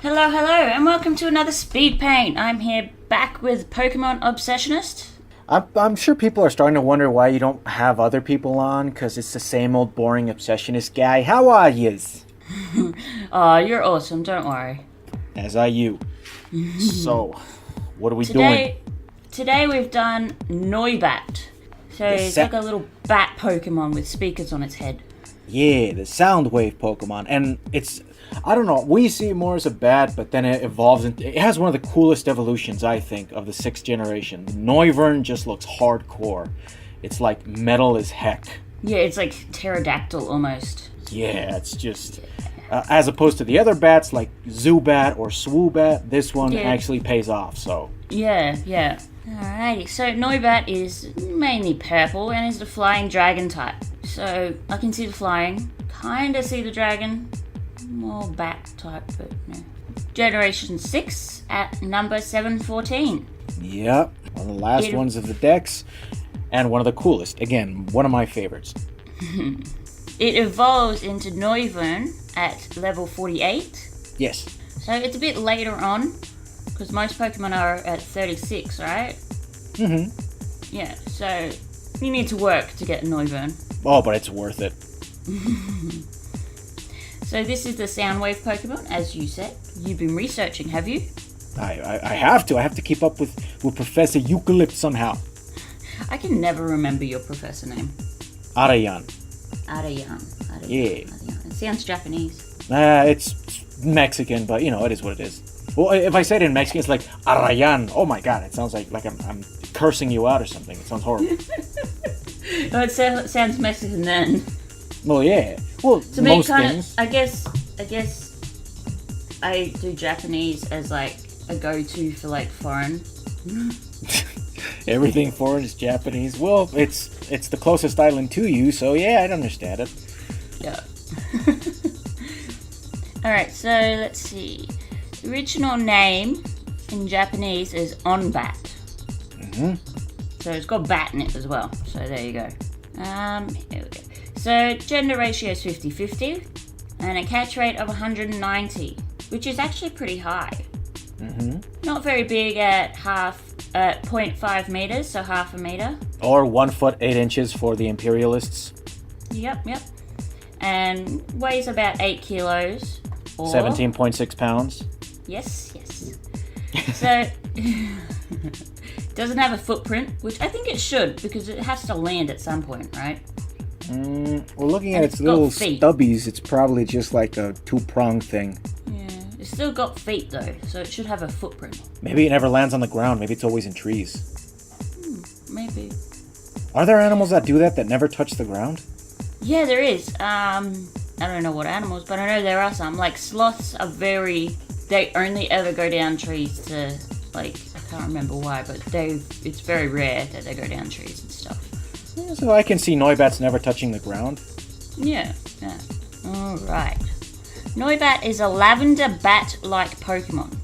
Hello, and welcome to another Speedpaint. I'm here back with Pokemon Obsessionist. I'm sure people are starting to wonder why you don't have other people on, because it's the same old boring Obsessionist guy. How are yous? Aw, you're awesome, don't worry. As are you. So, what are we doing? Today we've done Noibat. So it's like a little bat Pokemon with speakers on its head. Yeah, the Soundwave Pokemon. And it's, I don't know, we see it more as a bat, but then it evolves into, it has one of the coolest evolutions, I think, of the 6th generation. Noivern just looks hardcore. It's like metal as heck. Yeah, it's like pterodactyl almost. Yeah, it's just, as opposed to the other bats like Zubat or Swoobat, this one actually pays off, so. Yeah. Alrighty, so Noibat is mainly purple and is the flying dragon type. So I can see the flying, kinda see the dragon, more bat type, but no. Generation 6 at number 714. Yep, one of the last ones of the decks, and one of the coolest. Again, one of my favorites. It evolves into Noivern at level 48. Yes. So it's a bit later on, because most Pokemon are at 36, right? Mm-hmm. Yeah, so you need to work to get Noivern. Oh, but it's worth it. So this is the Soundwave Pokemon, as you said. You've been researching, have you? I have to. I have to keep up with Professor Eucalypt somehow. I can never remember your professor name. Arayan. Arayan. Yeah. It sounds Japanese. It's Mexican, but you know, it is what it is. Well, if I say it in Mexican, it's like Arayan. Oh my god, it sounds like I'm cursing you out or something. It sounds horrible. Oh, it sounds Mexican then. Well, yeah. Well, to most me, things. I guess I do Japanese as like a go-to for like foreign. Everything foreign is Japanese. Well, it's the closest island to you, so yeah, I'd understand it. Yeah. Alright, so let's see. The original name in Japanese is Onbat. Mm-hmm. So it's got bat in it as well. So there you go. Here we go. So gender ratio is 50-50 and a catch rate of 190, which is actually pretty high. Mm-hmm. Not very big at 0.5 meters, so half a meter. Or 1 foot 8 inches for the imperialists. Yep. And weighs about 8 kilos. Or 17.6 pounds. Yes. So doesn't have a footprint, which I think it should, because it has to land at some point, right? Well, looking at its little stubbies, it's probably just like a 2-prong thing. Yeah, it's still got feet though, so it should have a footprint. Maybe it never lands on the ground. Maybe it's always in trees. Maybe. Are there animals that do that never touch the ground? Yeah, there is. I don't know what animals, but I know there are some. Like sloths are they only ever go down trees to, like, I can't remember why, but it's very rare that they go down trees and stuff. Yeah, so I can see Noibats never touching the ground. Yeah. Alright. Noibat is a lavender bat-like Pokemon.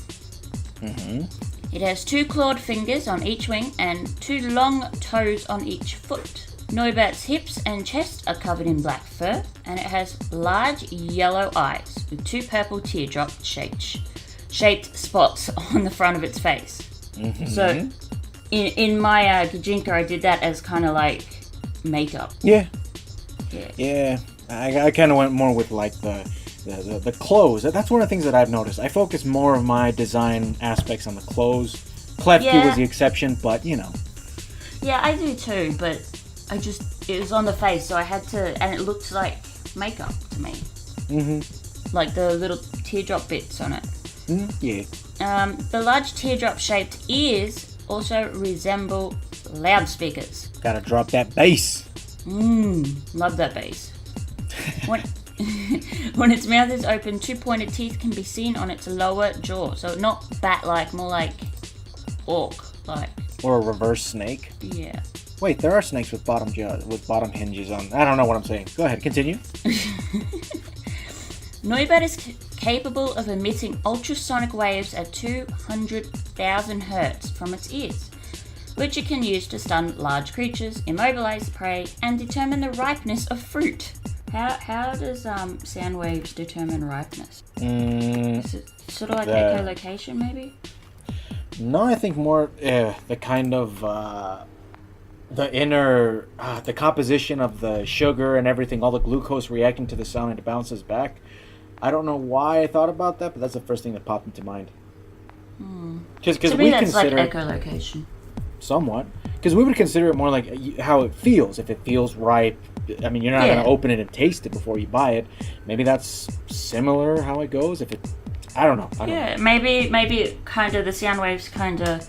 Mm-hmm. It has 2 clawed fingers on each wing and 2 long toes on each foot. Noibat's hips and chest are covered in black fur, and it has large yellow eyes with 2 purple teardrop shaped spots on the front of its face. Mm-hmm. So, in my Gijinka, I did that as kind of like makeup. Yeah. I kind of went more with like the clothes. That's one of the things that I've noticed. I focus more of my design aspects on the clothes. Klefki was the exception, but you know. Yeah, I do too, but it was on the face, so I had to, and it looked like makeup to me. Mm-hmm. Like the little teardrop bits on it. Yeah. The large teardrop-shaped ears also resemble loudspeakers. Gotta drop that bass. Love that bass. When its mouth is open, 2 pointed teeth can be seen on its lower jaw. So not bat-like, more like orc-like. Or a reverse snake. Yeah. Wait, there are snakes with bottom hinges on. I don't know what I'm saying. Go ahead, continue. Noibat is capable of emitting ultrasonic waves at 200,000 hertz from its ears, which it can use to stun large creatures, immobilize prey, and determine the ripeness of fruit. How does sound waves determine ripeness? Sort of like The- echolocation, maybe? No, I think more the kind of the inner the composition of the sugar and everything, all the glucose reacting to the sound and it bounces back. I don't know why I thought about that, but that's the first thing that popped into mind. Because To me, we that's like consider echolocation. somewhat, because we would consider it more like how it feels. If it feels ripe, I mean, you're not Yeah. going to open it and taste it before you buy it. Maybe that's similar how it goes. If it, I don't know. Yeah, maybe kind of the sound waves kind of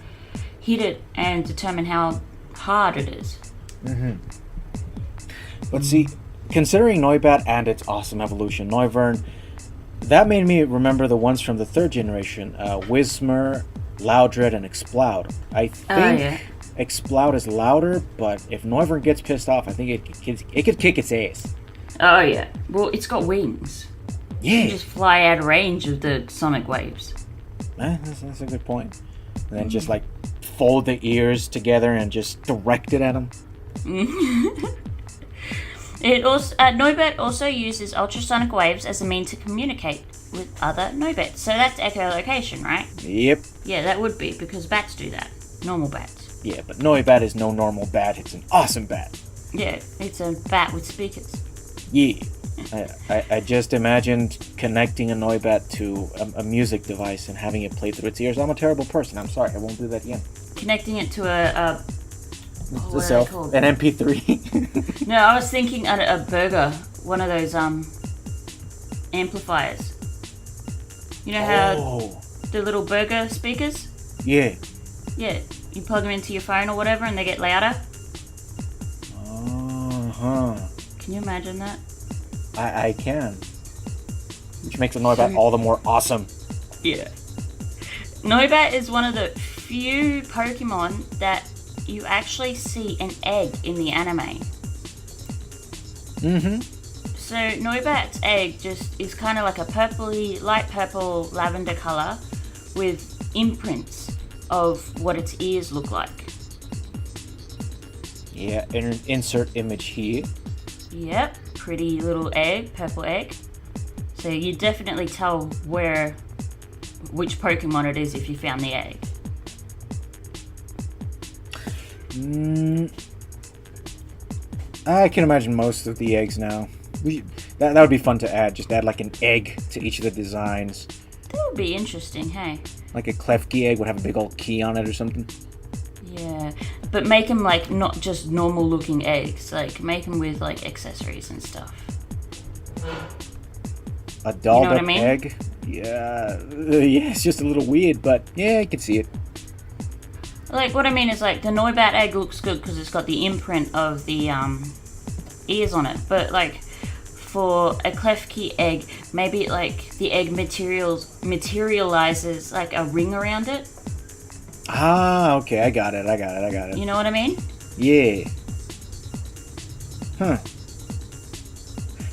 hit it and determine how hard it is. But see, considering Noibat and its awesome evolution, Noivern, that made me remember the ones from the third generation, Whismur, Loudred, and Exploud. I think yeah. Exploud is louder, but if Noivern gets pissed off, I think it could kick its ass. Oh yeah. Well, it's got wings. You Yeah, can just fly out of range of the sonic waves. that's a good point. And then just like fold the ears together and just direct it at them. It also Noibat also uses ultrasonic waves as a means to communicate with other Noibats. So that's echolocation, right? Yep. Yeah, that would be because bats do that. Normal bats. Yeah, but Noibat is no normal bat. It's an awesome bat. Yeah, it's a bat with speakers. Yeah. I just imagined connecting a Noibat to a music device and having it play through its ears. I'm a terrible person. I'm sorry. I won't do that again. Connecting it to what are they Self, called? an MP3. No, I was thinking a burger, one of those amplifiers. You know how Oh, the little burger speakers? yeah. Yeah, you plug them into your phone or whatever and they get louder. Uh-huh. Can you imagine that? I can. Which makes the Noibat all the more awesome. Yeah. Noibat is one of the few Pokemon that you actually see an egg in the anime. Mm-hmm. So Noibat's egg just is kind of like a light purple lavender color with imprints of what its ears look like. Yeah, insert image here. Yep, pretty little egg, purple egg. So you definitely tell which Pokemon it is if you found the egg. I can imagine most of the eggs now. That would be fun to add. Just add like an egg to each of the designs. That would be interesting, hey? Like a Klefki egg would have a big old key on it or something. Yeah, but make them like not just normal looking eggs. Like make them with like accessories and stuff. A dolled what I up mean? egg? Yeah, yeah, it's just a little weird, but yeah, I can see it. Like what I mean is like the Noibat egg looks good because it's got the imprint of the ears on it. But like for a Klefki egg, maybe like the egg materializes like a ring around it. Ah, okay, I got it. You know what I mean? Yeah. Huh.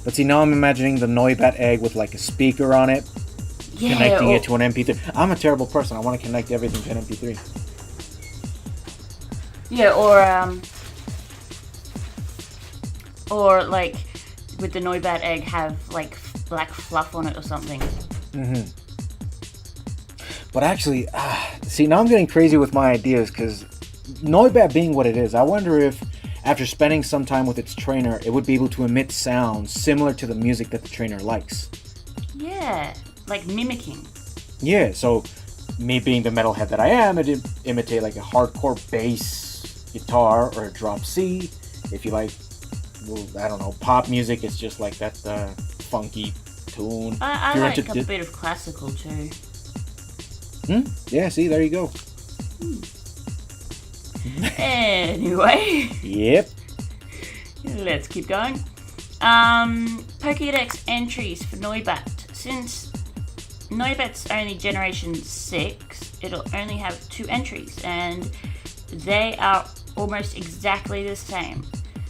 But see, now I'm imagining the Noibat egg with like a speaker on it, Yeah. connecting it to an MP3. I'm a terrible person. I want to connect everything to an MP3. Yeah, or like with the Noibat egg have like black fluff on it or something. But actually, see, now I'm getting crazy with my ideas because Noibat being what it is, I wonder if after spending some time with its trainer, it would be able to emit sounds similar to the music that the trainer likes. Yeah, like mimicking. Yeah, so me being the metalhead that I am, it'd imitate like a hardcore bass guitar or a drop C. If you like, well, I don't know, pop music, it's just like that funky tune. I If you're like into a bit of classical too. Yeah, see, there you go. Anyway, Yep. let's keep going. Pokédex entries for Noibat. Since Noibat's only Generation 6, it'll only have 2 entries, and they are almost exactly the same.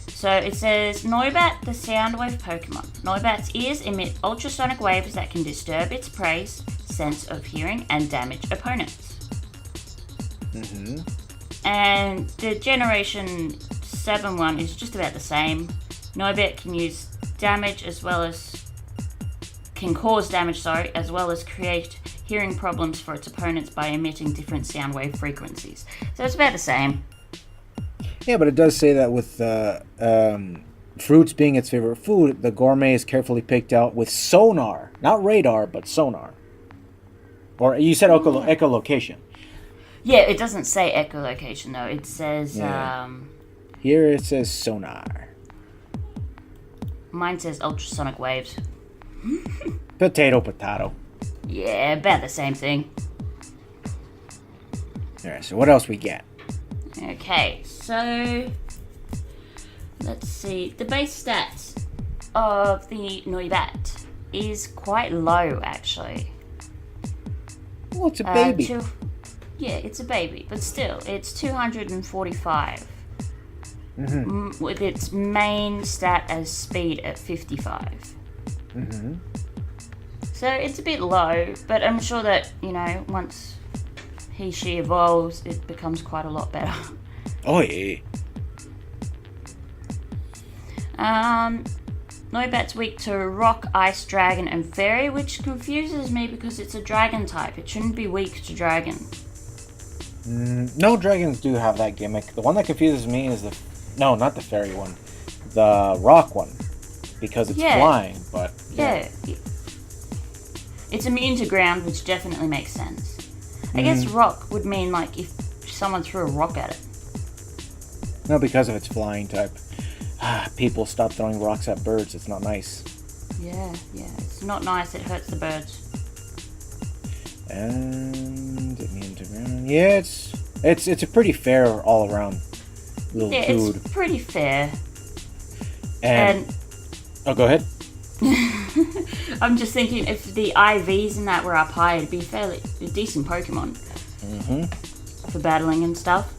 So it says, Noibat, the soundwave Pokemon. Noibat's ears emit ultrasonic waves that can disturb its prey's sense of hearing and damage opponents. And the Generation 7 one is just about the same. Noibat can cause damage, as well as create hearing problems for its opponents by emitting different sound wave frequencies. So it's about the same. Yeah, but it does say that with fruits being its favorite food, the gourmet is carefully picked out with sonar. Not radar, but sonar. Or you said echolocation. Yeah, it doesn't say echolocation though. It says... Here it says sonar. Mine says ultrasonic waves. Potato. Yeah, about the same thing. Alright, so what else we get? Okay, so... Let's see. The base stats of the Noibat is quite low, actually. Well, it's a baby. Yeah, it's a baby, but still, it's 245. With its main stat as speed at 55. So it's a bit low, but I'm sure that, once she evolves, it becomes quite a lot better. Oh, yeah. Noibat's weak to Rock, Ice, Dragon, and Fairy, which confuses me because it's a Dragon type. It shouldn't be weak to Dragon. No dragons do have that gimmick. The one that confuses me is no, not the Fairy one. The Rock one. Because it's flying, but... Yeah. It's immune to ground, which definitely makes sense. I guess Rock would mean, if someone threw a rock at it. No, because of its flying type. People stop throwing rocks at birds. It's not nice. Yeah. It's not nice. It hurts the birds. And immune to ground. Yeah, it's a pretty fair all around little dude. It's pretty fair. And oh, go ahead. I'm just thinking if the IVs and that were up high, it'd be a decent Pokemon. For battling and stuff.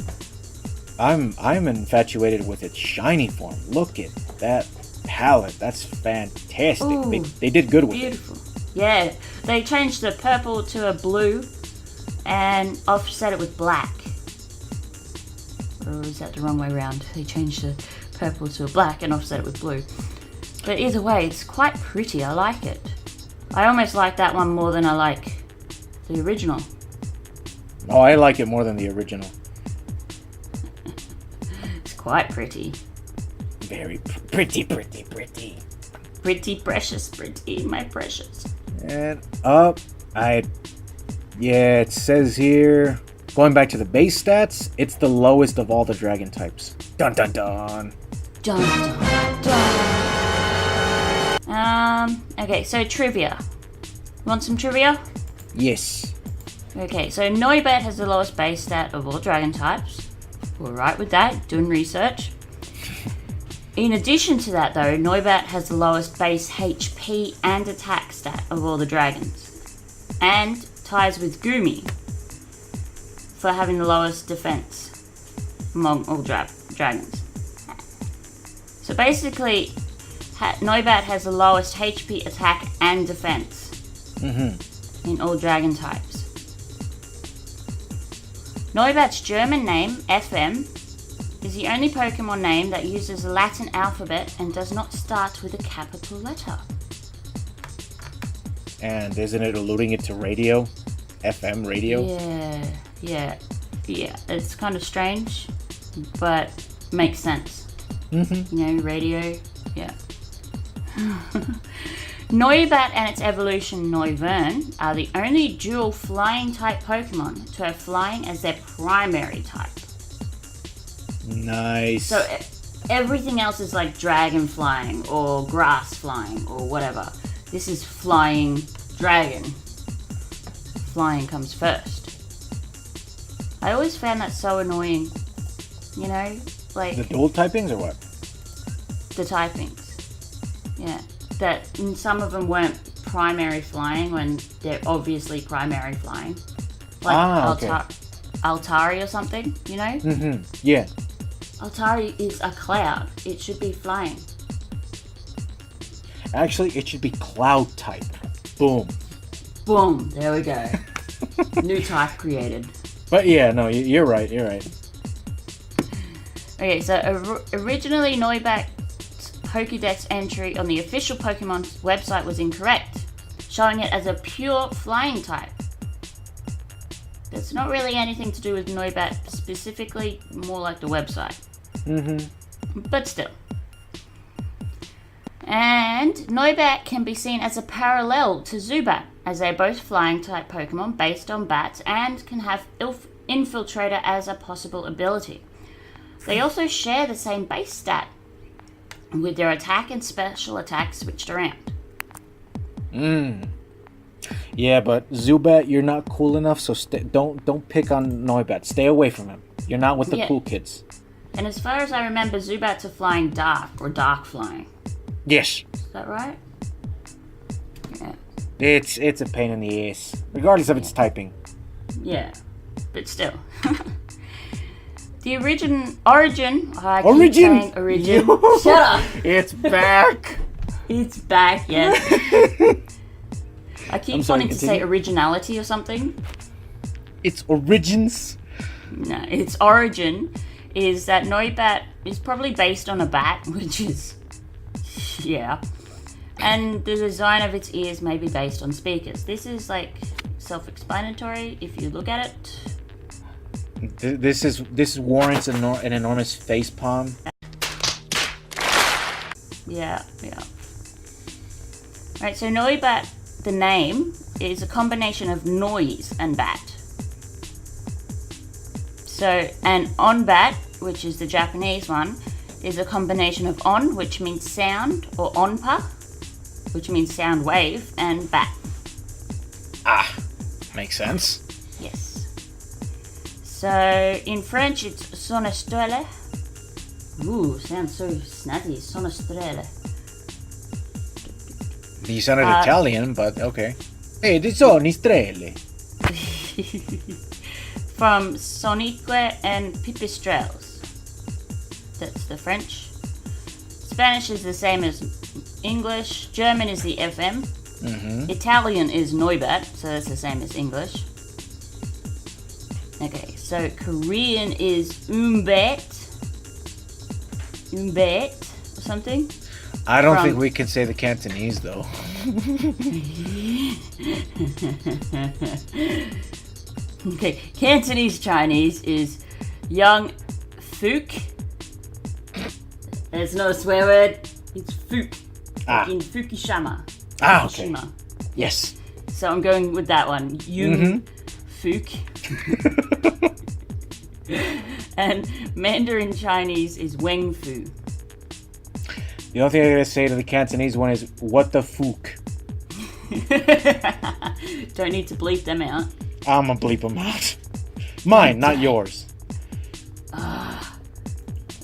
I'm infatuated with its shiny form. Look at that palette. That's fantastic. Ooh, they did good with beautiful. Yeah, they changed the purple to a blue and offset it with black. Or is that the wrong way around? They changed the purple to a black and offset it with blue. But either way, it's quite pretty. I like it. I almost like that one more than I like the original. Oh, I like it more than the original. It's quite pretty. Very pretty. Pretty precious, pretty, my precious. And it says here, going back to the base stats, it's the lowest of all the dragon types. Dun dun dun. Dun dun dun. Okay, so trivia. Want some trivia? Yes. Okay, so Noibat has the lowest base stat of all dragon types. We're right with that, doing research. In addition to that, though, Noibat has the lowest base HP and attack stat of all the dragons, and ties with Gumi for having the lowest defense among all dragons. So basically, Noibat has the lowest HP, attack, and defense in all dragon types. Noibat's German name, FM, is the only Pokemon name that uses the Latin alphabet and does not start with a capital letter. And isn't it alluding it to radio? FM radio? Yeah. It's kind of strange, but makes sense. Radio, yeah. Noibat and its evolution Noivern are the only dual flying type Pokemon to have flying as their primary type. Nice. So everything else is like dragon flying or grass flying or whatever. This is flying dragon. Flying comes first. I always found that so annoying. The dual typings or what? The typings. Yeah. That some of them weren't primary flying when they're obviously primary flying. Like Altari or something, Yeah. Altari is a cloud. It should be flying. Actually, it should be cloud type. Boom. Boom. There we go. New type created. But yeah, no, you're right. Okay, so originally Noibat's Pokédex entry on the official Pokemon website was incorrect, showing it as a pure flying type. It's not really anything to do with Noibat specifically, more like the website. But still. And Noibat can be seen as a parallel to Zubat, as they're both flying type Pokemon based on bats and can have Infiltrator as a possible ability. They also share the same base stat, with their attack and special attack switched around. Yeah, but Zubat, you're not cool enough, so don't pick on Noibat. Stay away from him. You're not with the cool kids. And as far as I remember, Zubats are flying dark, or dark flying. Yes. Is that right? Yeah. It's a pain in the ass, regardless of its typing. Yeah, but still. The origin. Shut up. It's back. It's back, yes. I keep wanting to say originality or something. Its origins? No, its origin is that Noibat is probably based on a bat, which is... yeah. And the design of its ears may be based on speakers. This is, like, self-explanatory if you look at it. This warrants an enormous facepalm. Yeah. Right, so Noibat, the name, is a combination of noise and bat. So, and onbat, which is the Japanese one, is a combination of on, which means sound, or onpa, which means sound wave, and bat. Ah, makes sense. Yes. So, in French, it's sonestrelle. Ooh, sounds so snazzy, sonestrelle. You sounded Italian, but okay. Hey, di sonestrelle. From sonique and pipistrelles. That's the French. Spanish is the same as English. German is the FM. Italian is Noibat, so that's the same as English. Okay, so Korean is umbat or something. I don't think we can say the Cantonese though. Okay, Cantonese Chinese is Young Fook. It's not a swear word. It's Fook. Like in Fukushima. Okay. Fukushima. Yes. So I'm going with that one. Young Fook. And Mandarin Chinese is Weng Fu. The only thing I'm gonna say to the Cantonese one is what the fook. Don't need to bleep them out. I'm gonna bleep them out. Mine, not yours.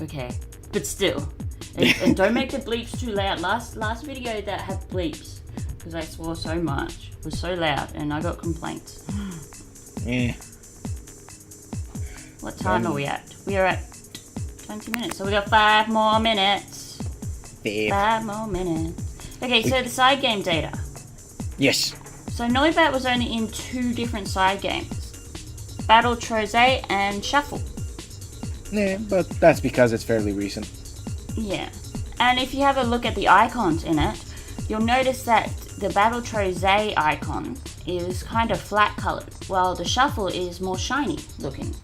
Okay, but still, and don't make the bleeps too loud. Last video that had bleeps because I swore so much was so loud, and I got complaints. Yeah. What time are we at? We are at 20 minutes, so we got 5 more minutes. 5 more minutes. Okay, so the side game data. Yes. So Noibat was only in 2 different side games. Battle Trose and Shuffle. Yeah, but that's because it's fairly recent. Yeah. And if you have a look at the icons in it, you'll notice that the Battle Trose icon is kind of flat colored, while the Shuffle is more shiny looking.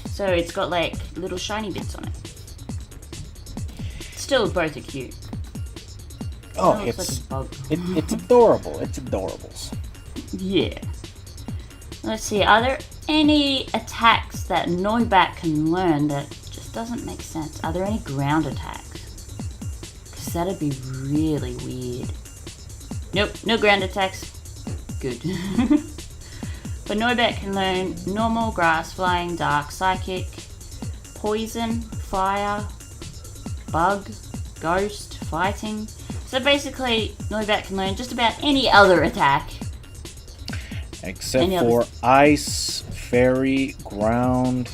So it's got like little shiny bits on it. Still, both are cute. Oh, it's adorable. It's adorables. Yeah. Let's see. Are there any attacks that Noibat can learn that just doesn't make sense? Are there any ground attacks? Because that'd be really weird. Nope, no ground attacks. Good. But Noibat can learn normal, grass, flying, dark, psychic, poison, fire, bug, ghost, fighting. So basically, Noibat can learn just about any other attack. Except for ice, fairy, ground,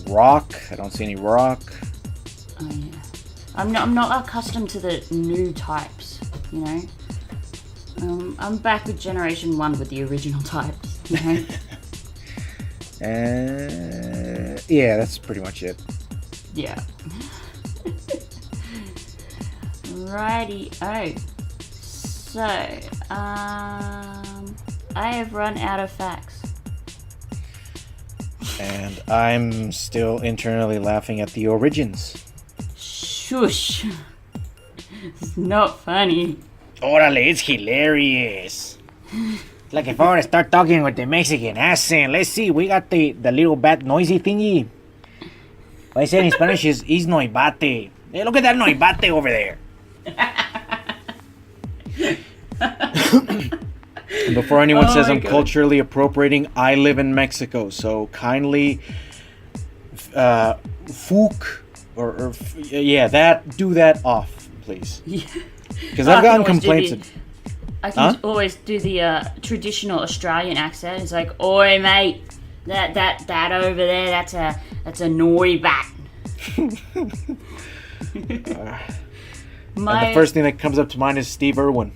rock. I don't see any rock. Oh yeah. I'm not accustomed to the new types, you know. I'm back with Generation 1 with the original types, you know. Yeah, that's pretty much it. Yeah. Righty. Oh. So, I have run out of facts. And I'm still internally laughing at the origins. Shush. It's not funny. Orale, it's hilarious. Like if I were to start talking with the Mexican accent, let's see, we got the little bat noisy thingy. What I said in Spanish is Noibate. Hey, look at that Noibate over there. And before anyone says I'm culturally appropriating, I live in Mexico, so kindly do that off, please. Because I've gotten complaints. I can always do the traditional Australian accent. It's like, oi mate, that over there, that's a Noibat. And the first thing that comes up to mind is Steve Irwin.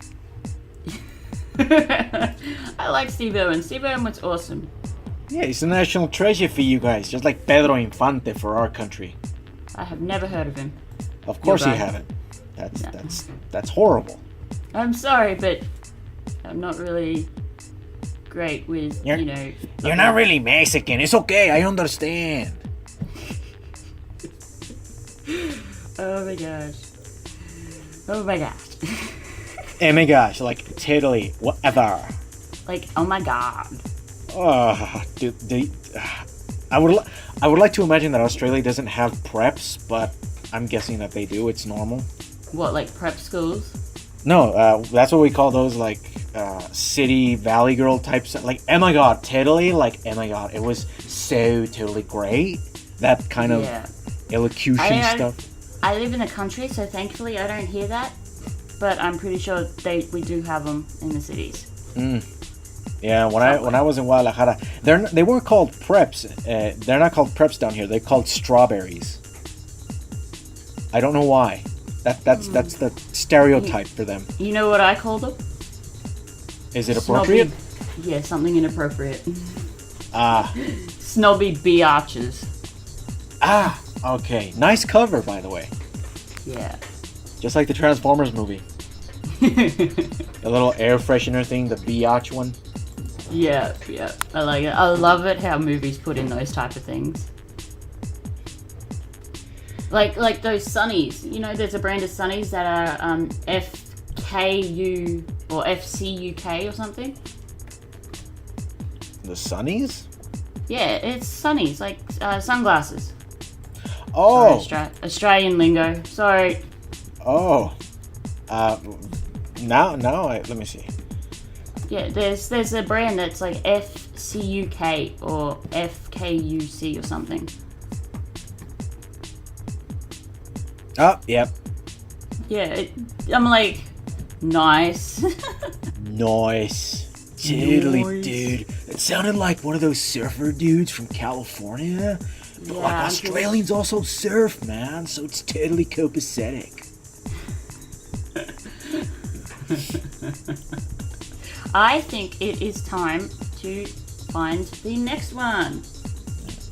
I like Steve Irwin. Steve Irwin's awesome. Yeah, he's a national treasure for you guys, just like Pedro Infante for our country. I have never heard of him. Of course you haven't. That's horrible. I'm sorry, but I'm not really great with, You're not really Mexican. It's okay. I understand. Oh my gosh. Oh my gosh. Oh my gosh, like totally, whatever. Like, oh my god. Oh, dude, I would like to imagine that Australia doesn't have preps, but I'm guessing that they do. It's normal. What, like prep schools? No, that's what we call those, like, city valley girl types. Like, oh my god, totally, like, oh my god, it was so totally great. That kind of elocution stuff. I live in the country, so thankfully I don't hear that. But I'm pretty sure we do have them in the cities. Yeah, when I was in Guadalajara, they weren't called preps. They're not called preps down here. They're called strawberries. I don't know why. That's the stereotype for them. You know what I call them? Is it appropriate? Yeah, something inappropriate. Snobby biatches. Okay. Nice cover, by the way. Yeah. Just like the Transformers movie. The little air freshener thing, the biatch one. Yeah. I like it. I love it how movies put in those type of things. Like those Sunnies. You know, there's a brand of Sunnies that are FKU or FCUK or something. The Sunnies? Yeah, it's Sunnies, like sunglasses. Oh. Sorry, Australian lingo. Sorry. Oh. Let me see. Yeah, there's a brand that's like FCUK or FKUC or something. Oh, yep. Yeah, I'm like, nice. Nice. Totally, dude. It sounded like one of those surfer dudes from California. But Yeah, like Australians also surf, man, so it's totally copacetic. I think it is time to find the next one.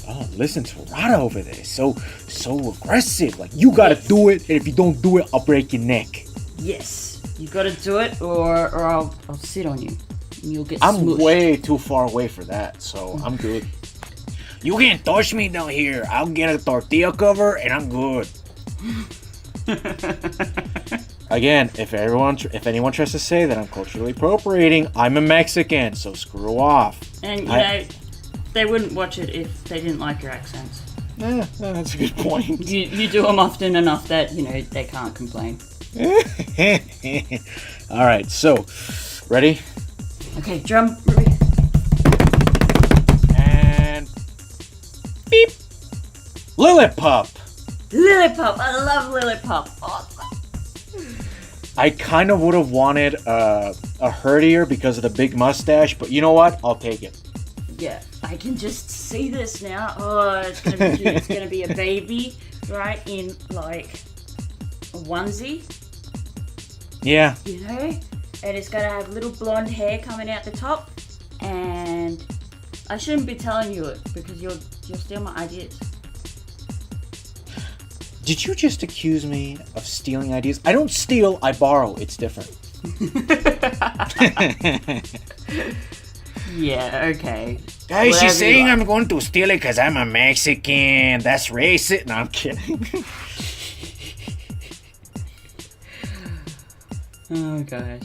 Oh, listen to Rada over there. So aggressive. Like, you gotta do it, and if you don't do it, I'll break your neck. Yes, you gotta do it, or I'll sit on you, and you'll get I'm smushed. way too far away for that, so I'm good. You can't touch me down here. I'll get a tortilla cover, and I'm good. Again, if anyone tries to say that I'm culturally appropriating, I'm a Mexican, so screw off. And you know, they wouldn't watch it if they didn't like your accents. Yeah, that's a good point. You do them often enough that, they can't complain. Alright, so, ready? Okay, drum. And... beep! Lillipup! Lillipup! I love Lillipup! Awesome. I kind of would have wanted a herdier because of the big mustache, but you know what? I'll take it. Yeah, I can just see this now. Oh, it's gonna be cute. It's gonna be a baby, right, in like a onesie. Yeah. And it's gonna have little blonde hair coming out the top. And I shouldn't be telling you it because you'll steal my ideas. Did you just accuse me of stealing ideas? I don't steal, I borrow. It's different. Yeah, okay. Guys, Whatever she's saying you like. I'm going to steal it because I'm a Mexican. That's racist. No, I'm kidding. Oh gosh.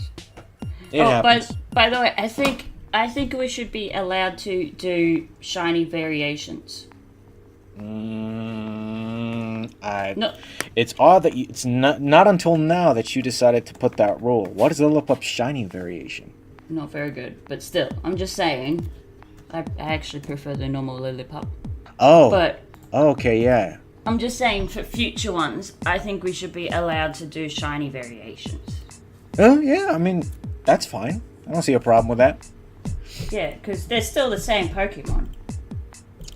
It happens. By the way, I think we should be allowed to do shiny variations. No. It's odd that it's not until now that you decided to put that rule. What is the Lillipup shiny variation? Not very good, but still, I'm just saying. I actually prefer the normal Lillipup. Oh. But Okay, yeah. I'm just saying for future ones, I think we should be allowed to do shiny variations. Oh, yeah, I mean, that's fine. I don't see a problem with that. Yeah, because they're still the same Pokemon.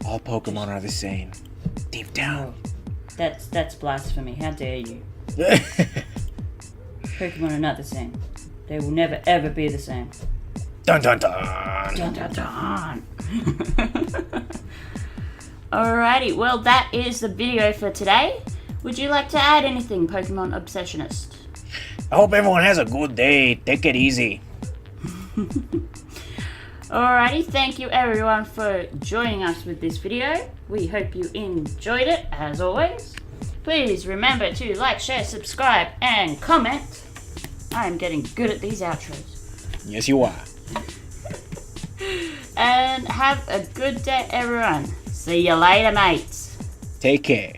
All Pokemon are the same. Deep down. That's blasphemy. How dare you? Pokemon are not the same. They will never ever be the same. Dun dun dun. Dun dun dun. Alrighty, well that is the video for today. Would you like to add anything, Pokemon Obsessionist? I hope everyone has a good day. Take it easy. Alrighty, thank you everyone for joining us with this video. We hope you enjoyed it, as always. Please remember to like, share, subscribe, and comment. I am getting good at these outros. Yes, you are. And have a good day, everyone. See you later, mates. Take care.